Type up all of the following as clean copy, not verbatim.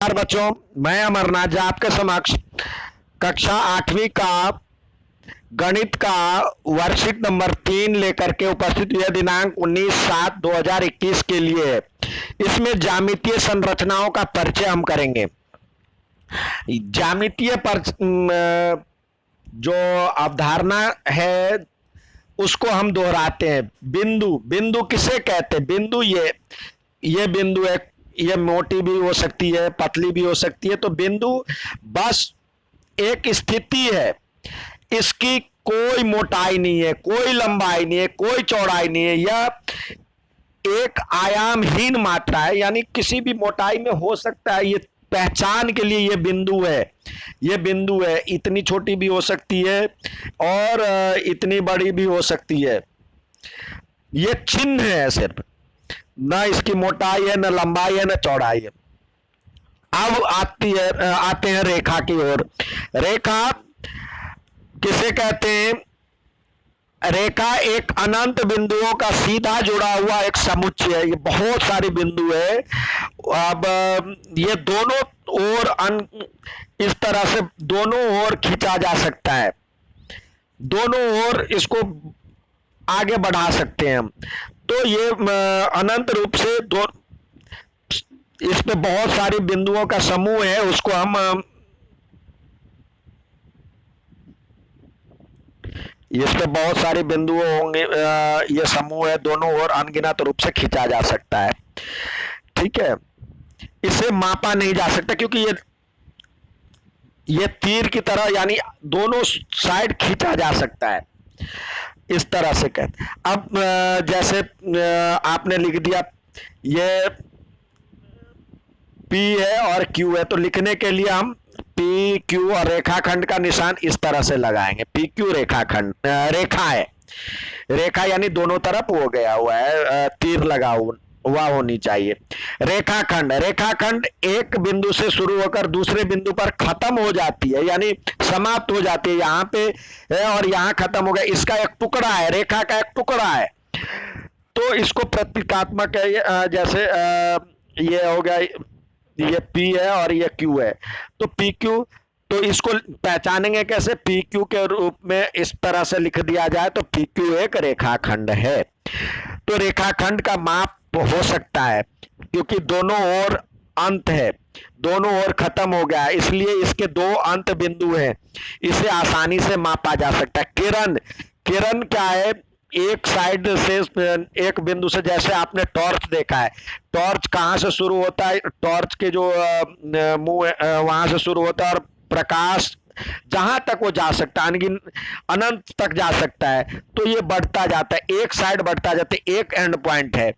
नमस्कार बच्चों, मैं अमरनाथ झा आपके समक्ष कक्षा 8वीं का गणित का वर्कशीट नंबर 3 लेकर के उपस्थित हुए दिनांक 19/7/2021 के लिए। इसमें ज्यामितीय संरचनाओं का परिचय हम करेंगे। ज्यामितीय जो अवधारणा है उसको हम दोहराते हैं। बिंदु बिंदु किसे कहते हैं? बिंदु ये बिंदु है, ये मोटी भी हो सकती है, पतली भी हो सकती है। तो बिंदु बस एक स्थिति है, इसकी कोई मोटाई नहीं है, कोई लंबाई नहीं है, कोई चौड़ाई नहीं है। यह एक आयामहीन मात्रा है, यानी किसी भी मोटाई में हो सकता है। ये पहचान के लिए ये बिंदु है। ये बिंदु है, इतनी छोटी भी हो सकती है और इतनी बड़ी भी हो सकती है। ये चिन्ह है सिर्फ, न इसकी मोटाई है, न लंबाई है, न चौड़ाई है। अब आते हैं रेखा की ओर। रेखा किसे कहते हैं? रेखा एक अनंत बिंदुओं का सीधा जुड़ा हुआ एक समुच्चय है। ये बहुत सारे बिंदु है। अब ये दोनों ओर इस तरह से दोनों ओर खींचा जा सकता है, दोनों ओर इसको आगे बढ़ा सकते हैं हम। तो ये अनंत रूप से इसमें बहुत सारे बिंदुओं का समूह है, उसको हम इसमें बहुत सारे बिंदु होंगे। ये समूह है, दोनों ओर अनगिनत रूप से खींचा जा सकता है। ठीक है, इसे मापा नहीं जा सकता क्योंकि ये तीर की तरह, यानी दोनों साइड खींचा जा सकता है। इस तरह से कहते। अब जैसे आपने लिख दिया ये P है और Q है, तो लिखने के लिए हम P Q और रेखाखंड का निशान इस तरह से लगाएंगे। P Q रेखाखंड, रेखा है, रेखा यानी दोनों तरफ हो गया हुआ है, तीर लगा हुआ होनी चाहिए। रेखाखंड, रेखाखंड एक बिंदु से शुरू होकर दूसरे बिंदु पर खत्म हो जाती है, यानी समाप्त हो जाती है। यहाँ पे है और यहाँ खत्म हो गया, इसका एक टुकड़ा है, रेखा का एक टुकड़ा है। तो इसको प्रतीकात्मक है, जैसे ये हो गया, ये P है और ये Q है। तो PQ, तो इसको पहचानेंगे कैसे? PQ के रूप में इस तरह से लिख दिया जाए तो PQ एक रेखाखंड है। तो रेखाखंड का माप हो सकता है क्योंकि दोनों ओर अंत है, दोनों ओर खत्म हो गया, इसलिए इसके दो अंत बिंदु हैं। इसे आसानी से मापा जा सकता है। किरण, किरण क्या है? एक साइड से, एक बिंदु से, जैसे आपने टॉर्च देखा है, टॉर्च कहाँ से शुरू होता है? टॉर्च के जो मुंह वहां से शुरू होता है और प्रकाश जहां तक वो जा सकता है, अनंत तक जा सकता है। तो ये बढ़ता जाता है, एक साइड बढ़ता जाता है, एक एंड पॉइंट है।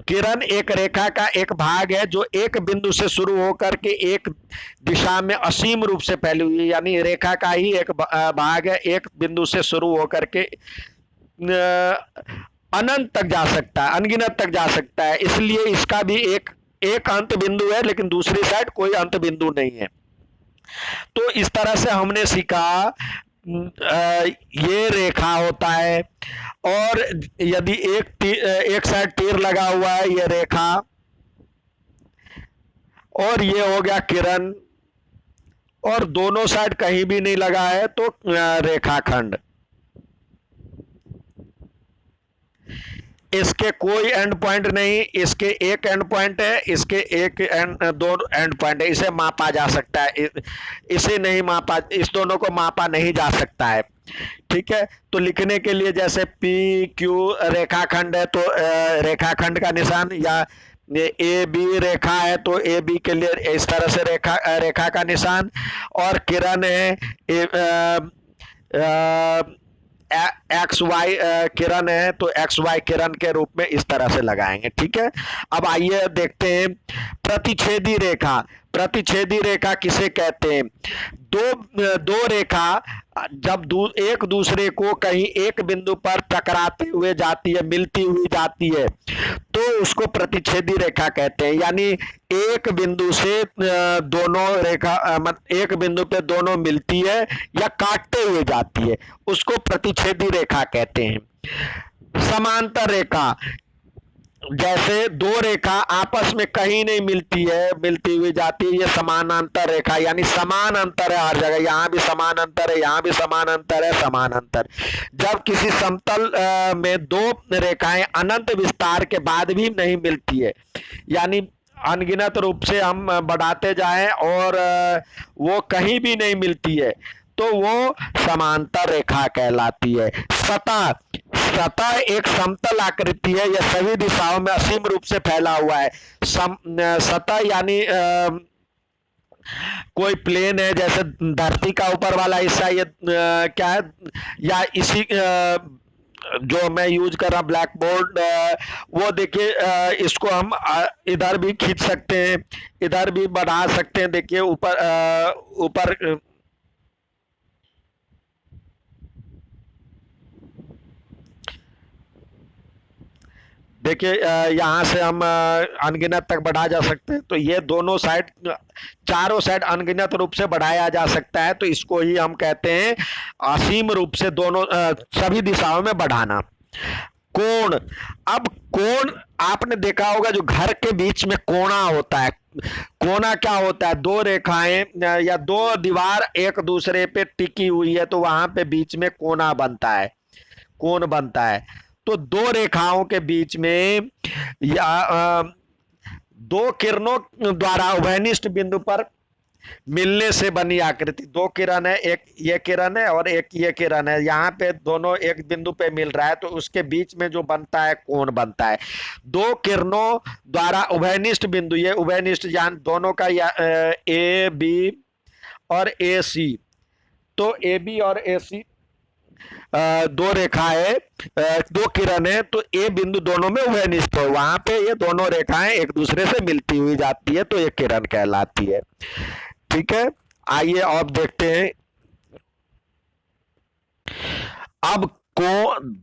किरण एक रेखा का एक भाग है जो एक बिंदु से शुरू होकर के एक दिशा में असीम रूप से फैली हुई है, यानी रेखा का ही एक भाग है, एक बिंदु से शुरू होकर के अनंत तक जा सकता है, अनगिनत तक जा सकता है। इसलिए इसका भी एक अंत बिंदु है, लेकिन दूसरी साइड कोई अंत बिंदु नहीं है। तो इस तरह से हमने सीखा ये रेखा होता है, और यदि एक साइड तीर लगा हुआ है, ये रेखा, और ये हो गया किरण, और दोनों साइड कहीं भी नहीं लगा है तो रेखाखंड। इसके कोई एंड पॉइंट नहीं, इसके एक एंड पॉइंट है, इसके दो एंड पॉइंट है। इसे मापा जा सकता है, इसे नहीं मापा, इस दोनों को मापा नहीं जा सकता है। ठीक है, तो लिखने के लिए जैसे P Q रेखाखंड है तो रेखाखंड का निशान, या ए बी रेखा है तो ए बी के लिए इस तरह से रेखा का निशान, और किरण है एक्स वाई किरण है तो एक्स वाई किरण के रूप में इस तरह से लगाएंगे। ठीक है, अब आइए देखते हैं प्रतिच्छेदी रेखा। प्रतिच्छेदी रेखा किसे कहते हैं? दो रेखा जब एक दूसरे को कहीं एक बिंदु पर टकराते हुए जाती है, मिलती हुई जाती है, तो उसको प्रतिच्छेदी रेखा कहते हैं। यानी एक बिंदु से दोनों रेखा एक बिंदु पे दोनों मिलती है या काटते हुए जाती है, उसको प्रतिच्छेदी रेखा कहते हैं। समांतर रेखा, जैसे दो रेखा आपस में कहीं नहीं मिलती है, मिलती हुई जाती है, ये समानांतर रेखा, यानी समान अंतर है हर जगह, यहाँ भी समान अंतर है, यहाँ भी समान अंतर है, समान अंतर। जब किसी समतल में दो रेखाएं अनंत विस्तार के बाद भी नहीं मिलती है, यानी अनगिनत रूप से हम बढ़ाते जाएं और वो कहीं भी नहीं मिलती है, तो वो समांतर रेखा कहलाती है। सतह, सतह एक समतल आकृति है, यह सभी दिशाओं में असीम रूप से फैला हुआ है। सतह यानी कोई प्लेन है, जैसे धरती का ऊपर वाला हिस्सा, ये क्या है, या इसी जो मैं यूज कर रहा ब्लैक बोर्ड, वो देखिए, इसको हम इधर भी खींच सकते हैं, इधर भी बढ़ा सकते हैं। देखिए ऊपर ऊपर देखिए, यहाँ से हम अनगिनत तक बढ़ा जा सकते हैं। तो ये दोनों साइड, चारों साइड अनगिनत रूप से बढ़ाया जा सकता है, तो इसको ही हम कहते हैं असीम रूप से दोनों सभी दिशाओं में बढ़ाना। कोण, अब कोण आपने देखा होगा, जो घर के बीच में कोना होता है, कोना क्या होता है, दो रेखाएं या दो दीवार एक दूसरे पे टिकी हुई है, तो वहां पे बीच में कोना बनता है, कोण बनता है। तो दो रेखाओं के बीच में या दो किरणों द्वारा उभयनिष्ठ बिंदु पर मिलने से बनी आकृति, दो किरण है, एक ये किरण है और एक ये किरण है, यहाँ पे दोनों एक बिंदु पे मिल रहा है, तो उसके बीच में जो बनता है कोण बनता है। दो किरणों द्वारा उभयनिष्ठ बिंदु, ये उभयनिष्ठ यानी दोनों का, या ए बी और ए सी, तो ए बी और ए सी दो रेखाएं, दो किरण है, तो ए बिंदु दोनों में उभयनिष्ठ है, वहां पे ये दोनों रेखाएं एक दूसरे से मिलती हुई जाती है, तो ये किरण कहलाती है। ठीक है, आइए अब देखते हैं। अब कोण,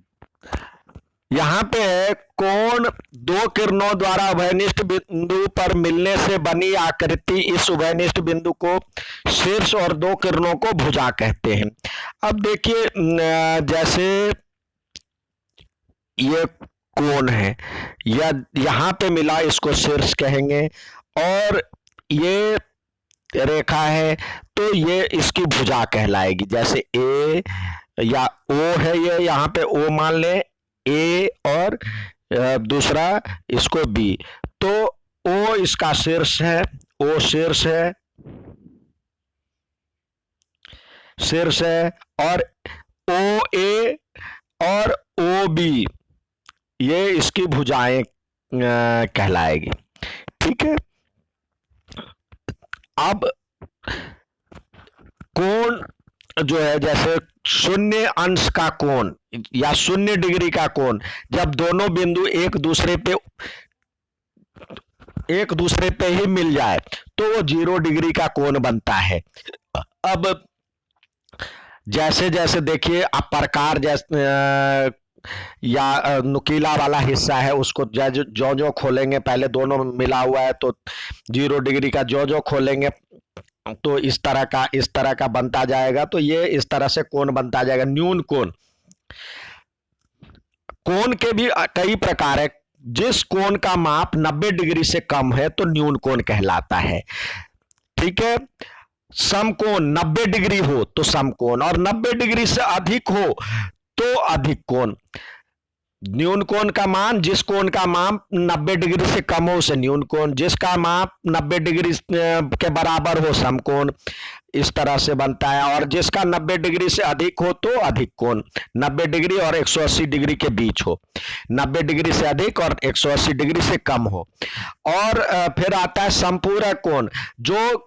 यहां पे है कोण दो किरणों द्वारा उभयनिष्ठ बिंदु पर मिलने से बनी आकृति, इस उभयनिष्ठ बिंदु को शीर्ष और दो किरणों को भुजा कहते हैं। अब देखिए, जैसे ये कोण है, या यहां पे मिला, इसको शीर्ष कहेंगे, और ये रेखा है, तो ये इसकी भुजा कहलाएगी। जैसे ए या ओ है, ये यहाँ पे ओ मान ले, ए और दूसरा इसको बी, तो ओ इसका शीर्ष है, ओ शीर्ष है, शीर्ष है, और ओ ए और ओ बी ये इसकी भुजाएं कहलाएगी। ठीक है, अब कोण जो है, जैसे शून्य अंश का कोण या 0 डिग्री का कोण, जब दोनों बिंदु एक दूसरे पे ही मिल जाए, तो वो 0 डिग्री का कोण बनता है। अब जैसे जैसे देखिए, आप प्रकार जैसे या नुकीला वाला हिस्सा है, उसको जो जो खोलेंगे, पहले दोनों मिला हुआ है, तो 0 डिग्री का जो जो खोलेंगे, तो इस तरह का बनता जाएगा, तो ये इस तरह से कोण बनता जाएगा। न्यून कोण, कोण के भी कई प्रकार है, जिस कोण का माप 90 डिग्री से कम है तो न्यून कोण कहलाता है। ठीक है, समकोण 90 डिग्री हो तो समकोण, और 90 डिग्री से अधिक हो तो अधिक कोण। न्यून कोण का मान, जिस कोण का माप 90 डिग्री से कम हो उसे न्यून कोण, जिसका माप 90 डिग्री के बराबर हो समकोण, इस तरह से बनता है। और जिसका 90 डिग्री से अधिक हो तो अधिक कोण, 90 डिग्री और 180 डिग्री के बीच हो, 90 डिग्री से अधिक और 180 डिग्री से कम हो। और फिर आता है संपूरक कोण, जो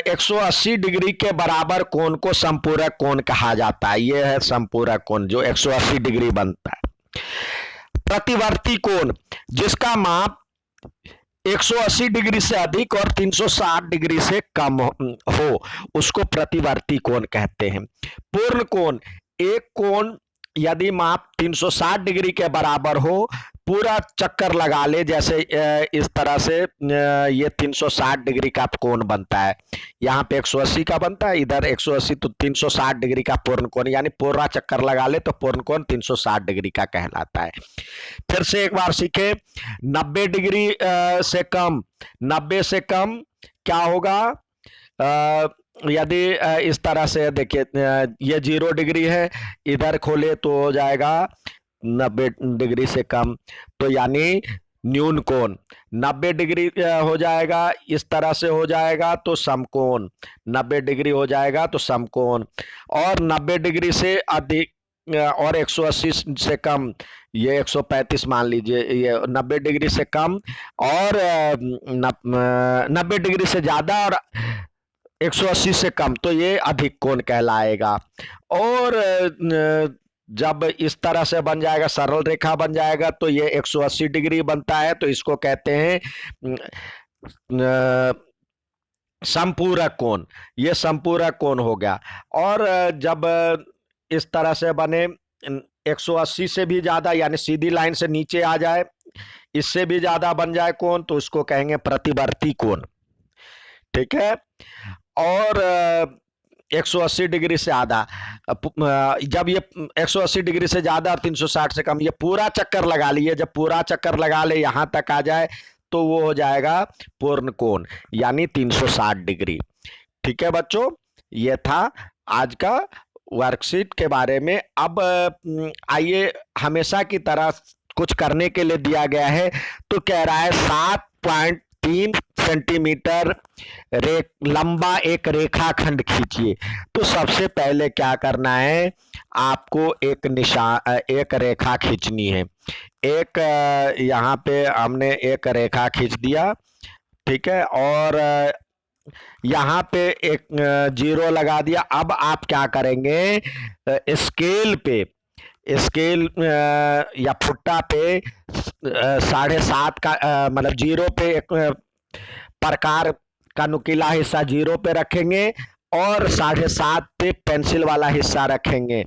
180 डिग्री के बराबर कोण को संपूरक कोण कहा जाता है। यह है संपूरक कोण, जो 180 डिग्री बनता है। प्रतिवर्ती कोण, जिसका माप 180 डिग्री से अधिक और 360 डिग्री से कम हो, उसको प्रतिवर्ती कोण कहते हैं। पूर्ण कोण, एक कोण यदि माप 360 डिग्री के बराबर हो पूरा चक्कर लगा ले, जैसे इस तरह से ये 360 डिग्री का कोण बनता है। यहाँ पे 180 का बनता है, इधर 180, तो 360 डिग्री का पूर्ण कोण, यानी पूरा चक्कर लगा ले तो पूर्ण कोण 360 डिग्री का कहलाता है। फिर से एक बार सीखे। 90 डिग्री से कम, 90 से कम क्या होगा? यदि इस तरह से देखिए, ये 0 डिग्री है, इधर खोले तो हो जाएगा 90 डिग्री से कम, तो यानी न्यून कोण। 90 डिग्री हो जाएगा, इस तरह से हो जाएगा तो समकोण। 90 डिग्री हो जाएगा तो समकोण। और 90 डिग्री से अधिक और 180 से कम, ये 135 मान लीजिए, ये 90 डिग्री से कम और 90 डिग्री से ज्यादा और 180 से कम, तो ये अधिक कोण कहलाएगा। और जब इस तरह से बन जाएगा, सरल रेखा बन जाएगा, तो ये 180 डिग्री बनता है, तो इसको कहते हैं संपूरक कोण। ये संपूरक कोण हो गया। और जब इस तरह से बने, 180 से भी ज्यादा, यानी सीधी लाइन से नीचे आ जाए, इससे भी ज्यादा बन जाए कोण, तो इसको कहेंगे प्रतिवर्ती कोण। ठीक है। और 180 डिग्री से आधा, जब ये 180 डिग्री से ज्यादा और 360 से कम, ये पूरा चक्कर लगा लिए, जब पूरा चक्कर लगा ले यहां तक आ जाए तो वो हो जाएगा पूर्ण कोण, यानी 360 डिग्री। ठीक है बच्चों, ये था आज का वर्कशीट के बारे में। अब आइए, हमेशा की तरह कुछ करने के लिए दिया गया है, तो कह रहा है 7.3 सेंटीमीटर लंबा एक रेखाखंड खींचिए। तो सबसे पहले क्या करना है, आपको एक रेखा खींचनी है। एक यहाँ पे हमने एक रेखा खींच दिया, ठीक है, और यहाँ पे एक 0 लगा दिया। अब आप क्या करेंगे, स्केल या फुट्टा पे 7.5 का मतलब 0 पे एक प्रकार का नुकीला हिस्सा 0 पे रखेंगे और 7.5 पे पेंसिल वाला हिस्सा रखेंगे।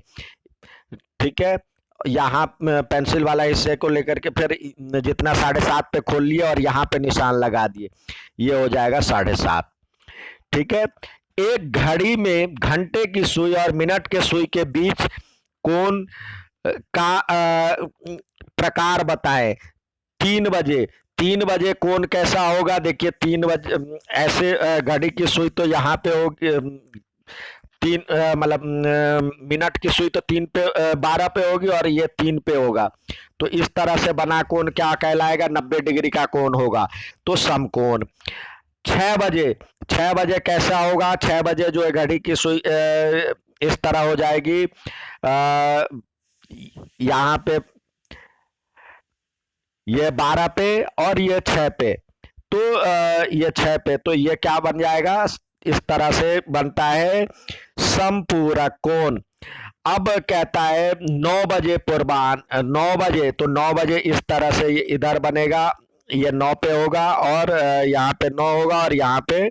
ठीक है, यहाँ पेंसिल वाला हिस्से को लेकर के फिर जितना 7.5 पे खोल लिया और यहाँ पे निशान लगा दिए, ये हो जाएगा 7.5। ठीक है। एक घड़ी में घंटे की सुई और मिनट के सुई के बीच कोण का प्रकार बताएं। 3 बजे, 3 बजे कोण कैसा होगा? देखिए 3 बजे ऐसे घड़ी की सुई तो यहाँ पे होगी, 3 मतलब मिनट की सुई तो 3 पे 12 पे होगी और ये 3 पे होगा, तो इस तरह से बना कोण क्या कहलाएगा? 90 डिग्री का कोण होगा, तो समकोण। 6 बजे, 6 बजे कैसा होगा? 6 बजे जो है घड़ी की सुई इस तरह हो जाएगी, यहाँ पे ये 12 पे और ये 6 पे, तो ये 6 पे, तो ये क्या बन जाएगा? इस तरह से बनता है समपूरक कोण। अब कहता है 9 बजे पूर्वाह्न, 9 बजे, तो 9 बजे इस तरह से ये इधर बनेगा, ये 9 पे होगा और यहाँ पे 9 होगा और यहाँ पे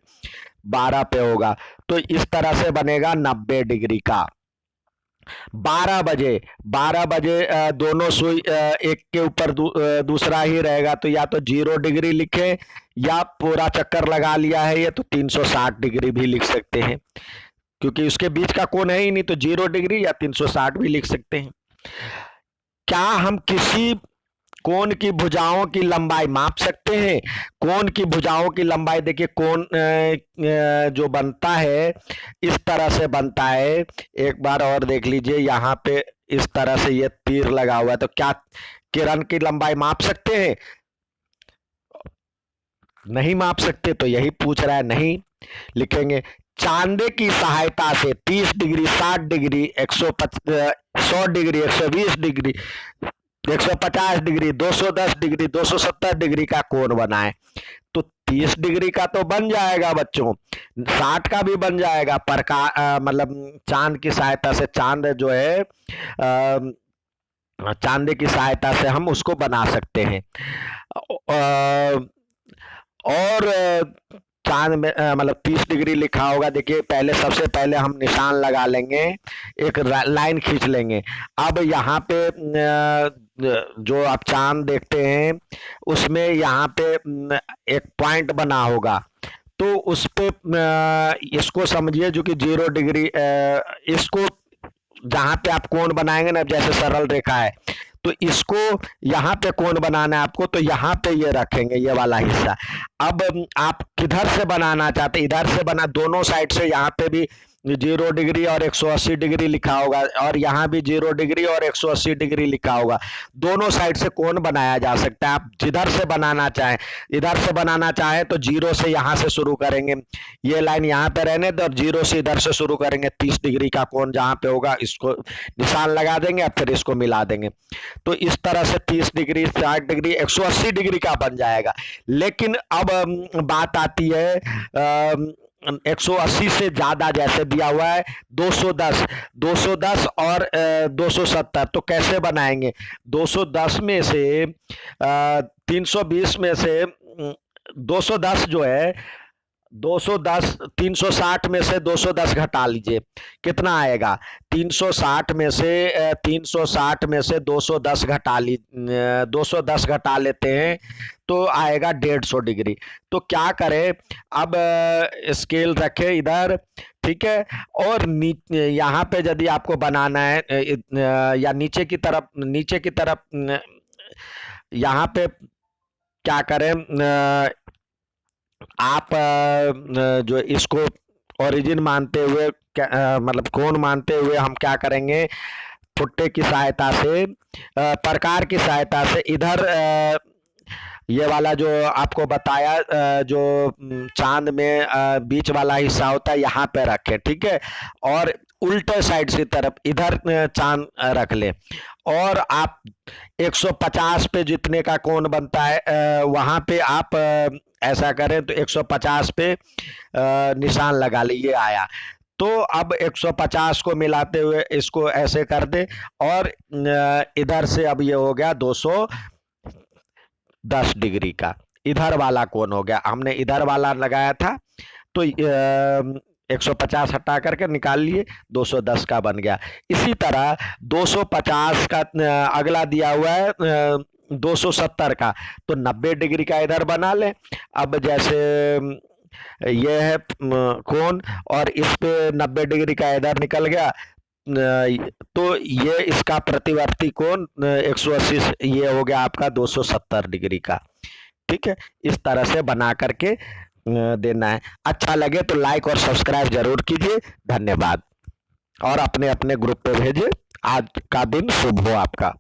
12 पे होगा, तो इस तरह से बनेगा 90 डिग्री का। 12 बजे, 12 बजे दोनों सुई एक के ऊपर दूसरा ही रहेगा, तो या तो 0 डिग्री लिखें या पूरा चक्कर लगा लिया है ये, तो 360 डिग्री भी लिख सकते हैं, क्योंकि उसके बीच का कोण है ही नहीं, तो 0 डिग्री या 360 भी लिख सकते हैं। क्या हम किसी कोण की भुजाओं की लंबाई माप सकते हैं? कोण की भुजाओं की लंबाई, देखिए कोण जो बनता है इस तरह से बनता है, एक बार और देख लीजिए, यहाँ पे इस तरह से ये तीर लगा हुआ है, तो क्या किरण की लंबाई माप सकते हैं? नहीं माप सकते, तो यही पूछ रहा है, नहीं लिखेंगे। चांदे की सहायता से 30 degree, 60 degree, 100 degree, 120 degree, 150 degree, 210 degree, 270 degree का कोण बनाए, तो 30 डिग्री का तो बन जाएगा बच्चों, 60 का भी बन जाएगा, पर मतलब चांद की सहायता से, चांद जो है चांदे की सहायता से हम उसको बना सकते हैं। और चांद में मतलब 30 डिग्री लिखा होगा, देखिए पहले सबसे पहले हम निशान लगा लेंगे, एक लाइन खींच लेंगे। अब यहाँ पे जो आप चांद देखते हैं उसमें यहाँ पे एक पॉइंट बना होगा, तो उस पे इसको समझिए जो कि 0 डिग्री, इसको जहां पे आप कोण बनाएंगे ना, जैसे सरल रेखा है तो इसको यहाँ पे कोण बनाना है आपको, तो यहाँ पे ये रखेंगे ये वाला हिस्सा। अब आप किधर से बनाना चाहते, इधर से बना, दोनों साइड से यहाँ पे भी 0 डिग्री और 180 डिग्री लिखा होगा, और यहाँ भी 0 डिग्री और 180 डिग्री लिखा होगा। दोनों साइड से कोण बनाया जा सकता है। आप जिधर से बनाना चाहें, इधर से बनाना चाहें तो 0 से यहाँ से शुरू करेंगे, ये लाइन यहाँ पे रहने दो, और 0 से इधर से शुरू करेंगे, 30 डिग्री का कोण जहाँ पे होगा इसको निशान लगा देंगे, और फिर इसको मिला देंगे। तो इस तरह से 30 डिग्री, 60 डिग्री, 180 डिग्री का बन जाएगा। लेकिन अब बात आती है 180 से ज्यादा, जैसे दिया हुआ है 210, 210 और 270, तो कैसे बनाएंगे? 210 में से 320 में से 210 जो है, 210, 360 में से 210 घटा लीजिए, कितना आएगा? 360 में से 360 में से 210 घटा 210 घटा लेते हैं तो आएगा 150 डिग्री। तो क्या करें, अब स्केल रखें इधर, ठीक है, और यहाँ पे यदि आपको बनाना है या नीचे की तरफ यहाँ पे क्या करें, आप जो इसको ओरिजिन मानते हुए, मतलब कोण मानते हुए हम क्या करेंगे, पुट्टे की सहायता से, प्रकार की सहायता से इधर ये वाला जो आपको बताया, जो चांद में बीच वाला हिस्सा होता है यहाँ पे रखें, ठीक है, और उल्टे साइड से तरफ इधर चांद रख ले, और आप 150 पे जितने का कोण बनता है वहां पे आप ऐसा करें तो 150 पे निशान लगा ले, ये आया। तो अब 150 को मिलाते हुए इसको ऐसे कर दे, और इधर से अब ये हो गया 210 डिग्री का, इधर वाला कोण हो गया। हमने इधर वाला लगाया था तो 150 हटा करके निकाल लिए, 210 का बन गया। इसी तरह 250 का अगला दिया हुआ है 270 का, तो 90 डिग्री का इधर बना ले। अब जैसे ये है कोण, और इस पे 90 डिग्री का इधर निकल गया, तो ये इसका प्रतिवर्ती कोण 180, ये हो गया आपका 270 डिग्री का। ठीक है, इस तरह से बना करके देना है। अच्छा लगे तो लाइक और सब्सक्राइब जरूर कीजिए। धन्यवाद, और अपने अपने ग्रुप पे भेजिए। आज का दिन शुभ हो आपका।